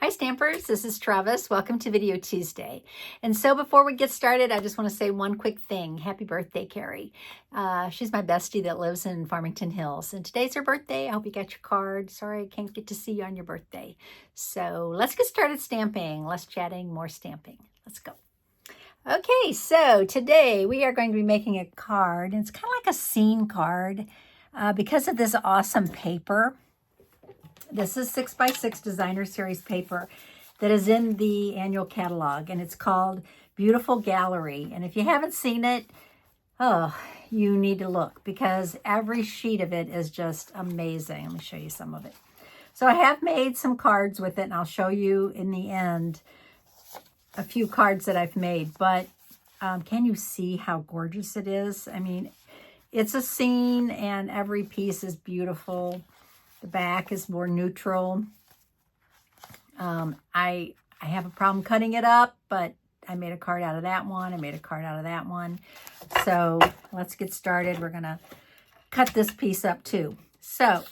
Hi Stampers, this is Trevis. Welcome to Video Tuesday. And so before we get started, I just want to say one quick thing. Happy birthday, Carrie. She's my bestie that lives in Farmington Hills. And today's her birthday. I hope you got your card. Sorry I can't get to see you on your birthday. So let's get started stamping. Less chatting, more stamping. Let's go. Okay, so today we are going to be making a card. And it's kind of like a scene card because of this awesome paper. This is 6x6 Designer Series paper that is in the annual catalog, and it's called Beautiful Gallery. And if you haven't seen it, oh, you need to look because every sheet of it is just amazing. Let me show you some of it. So I have made some cards with it, and I'll show you in the end a few cards that I've made. But can you see how gorgeous it is? I mean, it's a scene, and every piece is beautiful. The back is more neutral. I have a problem cutting it up, but I made a card out of that one. I made a card out of that one. So let's get started. We're going to cut this piece up too. So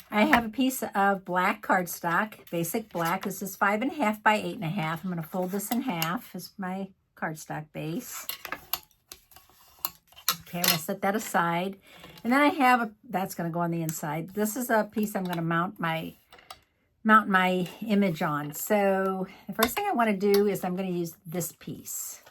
I have a piece of black cardstock, basic black. This is 5.5 by 8.5. I'm going to fold this in half as my cardstock base. Okay, I'm going to set that aside. And then I have that's going to go on the inside. This is a piece I'm going to mount my image on. So the first thing I want to do is I'm going to use this piece.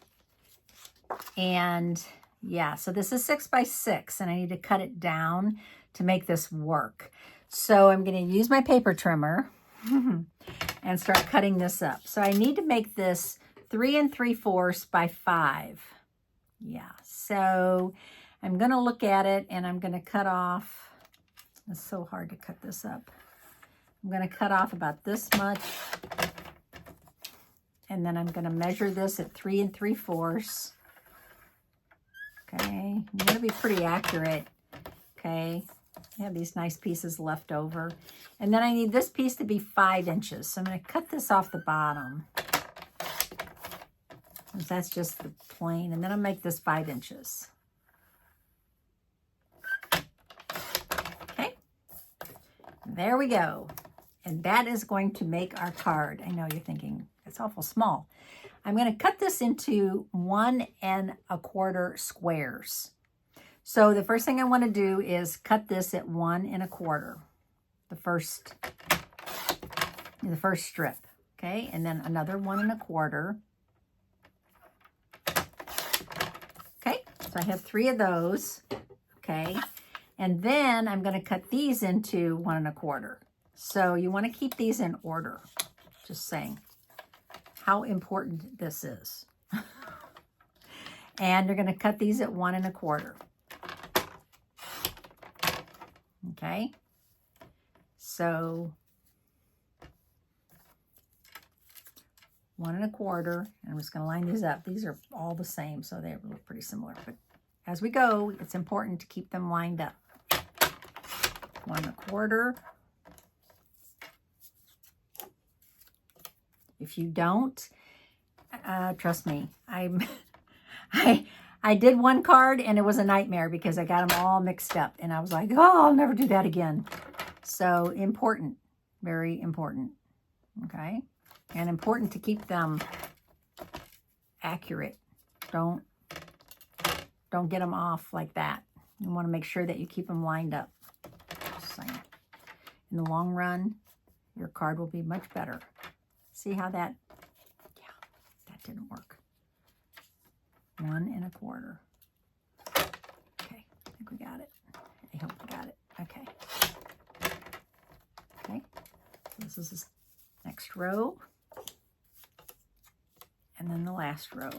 And yeah, so this is 6x6 and I need to cut it down to make this work. So I'm going to use my paper trimmer and start cutting this up. So I need to make this 3 3/4 by 5. Yeah, so I'm going to look at it and I'm going to cut off. It's so hard to cut this up. I'm going to cut off about this much. And then I'm going to measure this at 3 3/4. Okay, I'm going to be pretty accurate. Okay, I have these nice pieces left over. And then I need this piece to be 5 inches. So I'm going to cut this off the bottom. That's just the plain. And then I'll make this 5 inches. Okay. There we go. And that is going to make our card. I know you're thinking, it's awful small. I'm going to cut this into 1 1/4 squares. So the first thing I want to do is cut this at 1 1/4. The first strip. Okay. And then another 1 1/4. So I have 3 of those, okay? And then I'm going to cut these into 1 1/4. So you want to keep these in order. Just saying how important this is. And you're going to cut these at 1 1/4. Okay? So 1 1/4, and I'm just going to line these up. These are all the same, so they look pretty similar. But as we go, it's important to keep them lined up. 1 1/4. If you don't, trust me, I did one card and it was a nightmare because I got them all mixed up, and I was like, oh, I'll never do that again. So important, very important. Okay. And important to keep them accurate. Don't get them off like that. You want to make sure that you keep them lined up. Just saying. In the long run, your card will be much better. See how that, yeah, that didn't work. 1 1/4. Okay, I think we got it. I hope we got it. Okay. Okay, so this is the next row. And then the last row.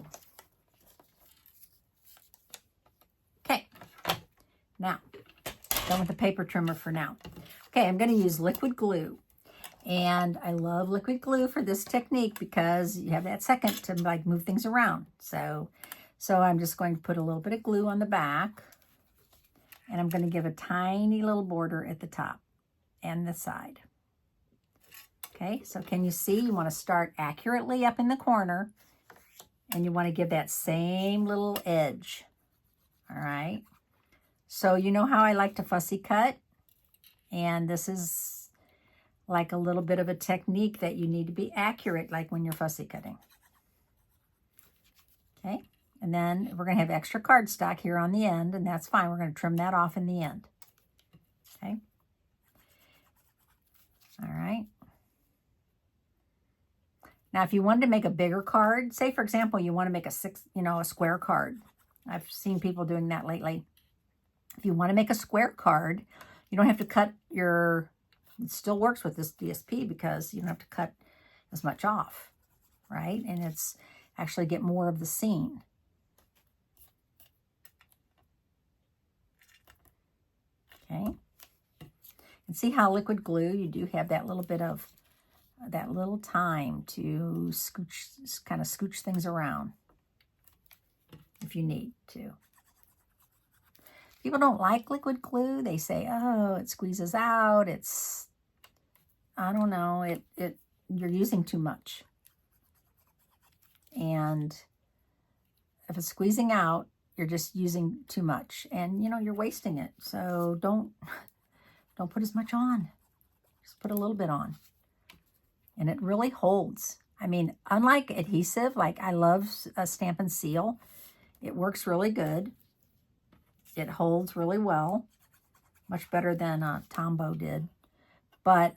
Okay, now, done with the paper trimmer for now. Okay, I'm going to use liquid glue. And I love liquid glue for this technique because you have that second to like move things around. So I'm just going to put a little bit of glue on the back. And I'm going to give a tiny little border at the top and the side. Okay, so can you see? You want to start accurately up in the corner. And you want to give that same little edge. All right. So you know how I like to fussy cut? And this is like a little bit of a technique that you need to be accurate, like when you're fussy cutting. Okay, and then we're going to have extra cardstock here on the end, and that's fine. We're going to trim that off in the end. Okay. All right. Now, if you wanted to make a bigger card, say, for example, you want to make a square card. I've seen people doing that lately. If you want to make a square card, you don't have to cut it still works with this DSP because you don't have to cut as much off, right? And it's actually get more of the scene. Okay. And see how liquid glue, you do have that little bit of that little time to kind of scooch things around if you need to. People don't like liquid glue. They say, oh, it squeezes out. I don't know, you're using too much. And if it's squeezing out, you're just using too much. And, you're wasting it. So don't put as much on. Just put a little bit on. And it really holds. I mean, unlike adhesive, like I love a Stampin' Seal. It works really good. It holds really well. Much better than Tombow did. But,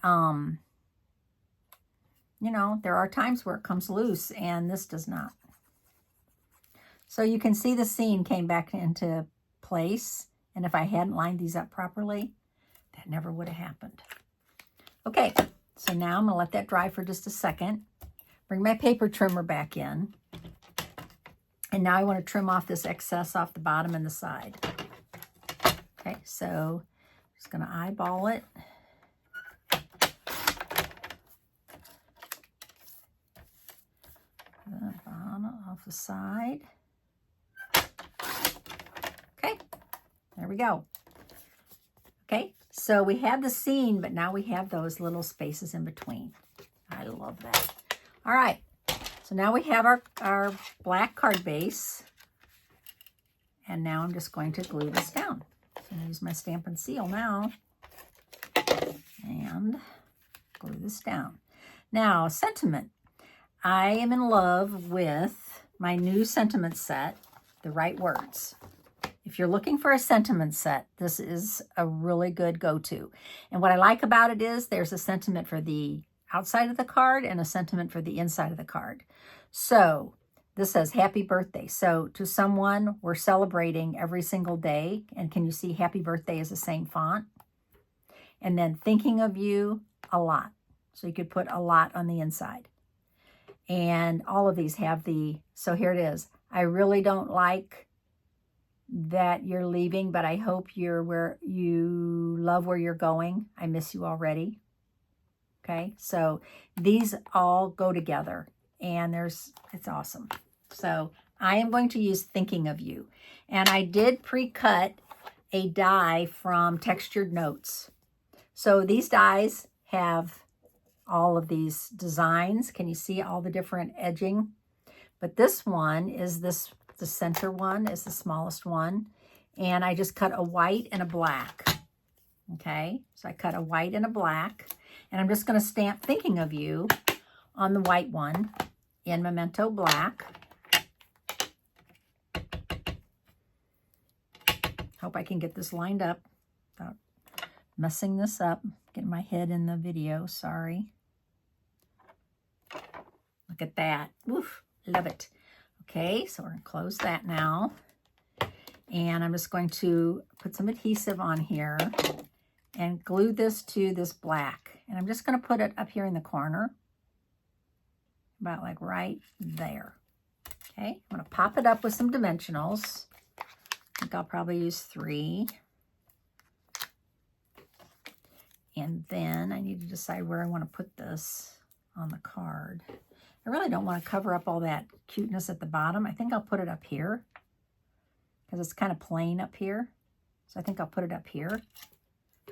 there are times where it comes loose and this does not. So you can see the scene came back into place. And if I hadn't lined these up properly, that never would have happened. Okay, so now I'm going to let that dry for just a second. Bring my paper trimmer back in. And now I want to trim off this excess off the bottom and the side. Okay, so I'm just going to eyeball it. The bottom off the side. Okay, there we go. Okay, so we have the scene, but now we have those little spaces in between. I love that. All right, so now we have our black card base. And now I'm just going to glue this down. So I'm going to use my Stampin' Seal now. And glue this down. Now, sentiment. I am in love with my new sentiment set, The Right Words. If you're looking for a sentiment set, this is a really good go-to. And what I like about it is there's a sentiment for the outside of the card and a sentiment for the inside of the card. So this says happy birthday. So to someone we're celebrating every single day. And can you see happy birthday is the same font? And then thinking of you a lot. So you could put a lot on the inside. And all of these have so here it is. I really don't like that you're leaving, but I hope you love where you're going. I miss you already. Okay, so these all go together and it's awesome. So I am going to use thinking of you. And I did pre-cut a die from Textured Notes. So these dies have all of these designs. Can you see all the different edging? But this one is the center one is the smallest one. And I just cut a white and a black. Okay, so I cut a white and a black. And I'm just going to stamp thinking of you on the white one in Memento Black. Hope I can get this lined up without messing this up. Getting my head in the video, sorry. Look at that. Woof, love it. Okay, so we're going to close that now. And I'm just going to put some adhesive on here and glue this to this black. And I'm just going to put it up here in the corner, about like right there. Okay, I'm going to pop it up with some dimensionals. I think I'll probably use 3. And then I need to decide where I want to put this on the card. I really don't want to cover up all that cuteness at the bottom. I think I'll put it up here because it's kind of plain up here. So I think I'll put it up here.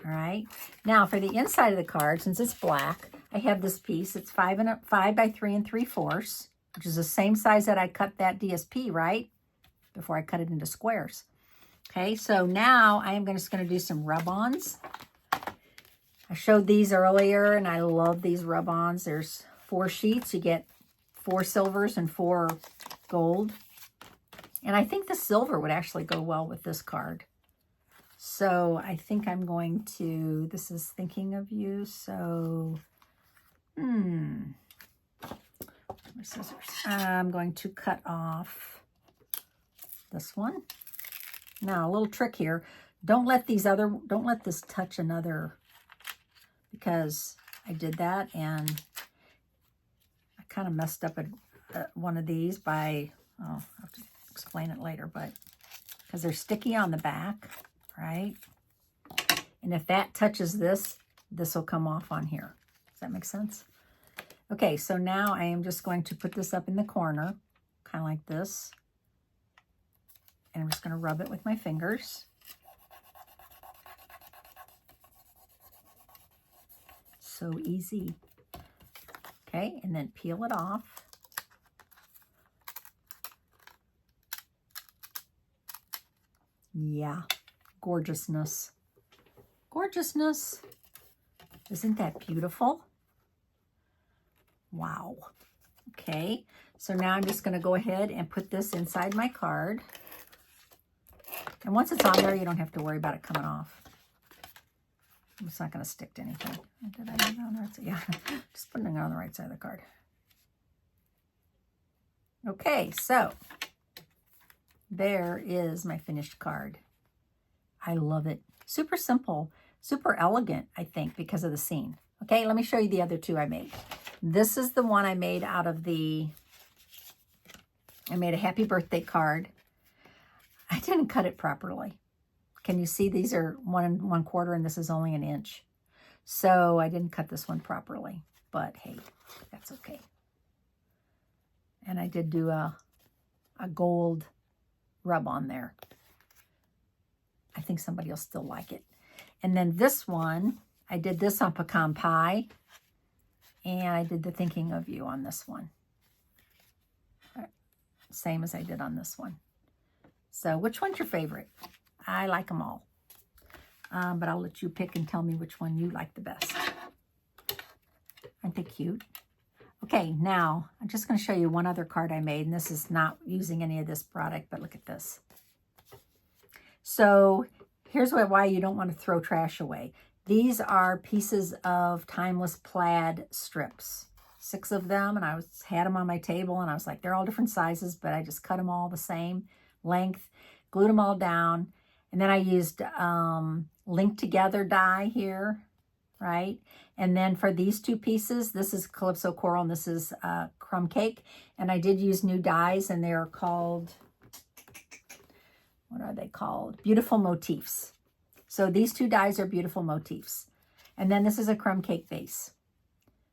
All right. Now for the inside of the card, since it's black, I have this piece. It's 5 by 3 3/4, which is the same size that I cut that DSP, right? Before I cut it into squares. Okay, so now I am just going to do some rub-ons. I showed these earlier, and I love these rub-ons. There's 4 sheets. You get 4 silvers and 4 gold. And I think the silver would actually go well with this card. So I think I'm going to, this is Thinking of You, so, my scissors. I'm going to cut off this one. Now, a little trick here. Don't let this touch another, because I did that and I kind of messed up one of these by, I'll have to explain it later, but because they're sticky on the back, right? And if that touches this, this will come off on here. Does that make sense? Okay, so now I am just going to put this up in the corner, kind of like this. And I'm just going to rub it with my fingers. So easy. Okay, and then peel it off. Yeah, gorgeousness. Gorgeousness. Isn't that beautiful? Wow. Okay, so now I'm just going to go ahead and put this inside my card. And once it's on there, you don't have to worry about it coming off. It's not going to stick to anything. Did I do that on the right side? Yeah, just putting it on the right side of the card. Okay, so there is my finished card. I love it. Super simple, super elegant, I think, because of the scene. Okay, let me show you the other 2 I made. This is the one I made out of I made a happy birthday card. I didn't cut it properly. Can you see these are 1 1/4 and this is only 1 inch? So I didn't cut this one properly, but hey, that's okay. And I did do a gold rub on there. I think somebody will still like it. And then this one, I did this on pecan pie, and I did the Thinking of You on this one. Same as I did on this one. So which one's your favorite? I like them all. But I'll let you pick and tell me which one you like the best. Aren't they cute? Okay, now I'm just going to show you one other card I made. And this is not using any of this product, but look at this. So here's why you don't want to throw trash away. These are pieces of timeless plaid strips. 6 of them, and I had them on my table, and I was like, they're all different sizes, but I just cut them all the same length, glued them all down, and then I used linked together die here, right? And then for these 2 pieces, this is Calypso Coral, and this is Crumb Cake, and I did use new dies, and they're called, what are they called? Beautiful Motifs. So these 2 dies are Beautiful Motifs. And then this is a Crumb Cake base.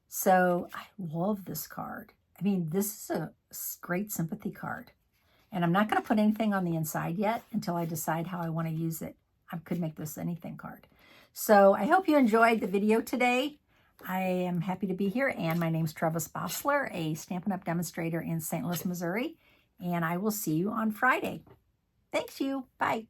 So I love this card. I mean, this is a great sympathy card. And I'm not going to put anything on the inside yet until I decide how I want to use it. I could make this anything card. So I hope you enjoyed the video today. I am happy to be here. And my name's Trevis Bossler, a Stampin' Up! Demonstrator in St. Louis, Missouri. And I will see you on Friday. Thanks you. Bye.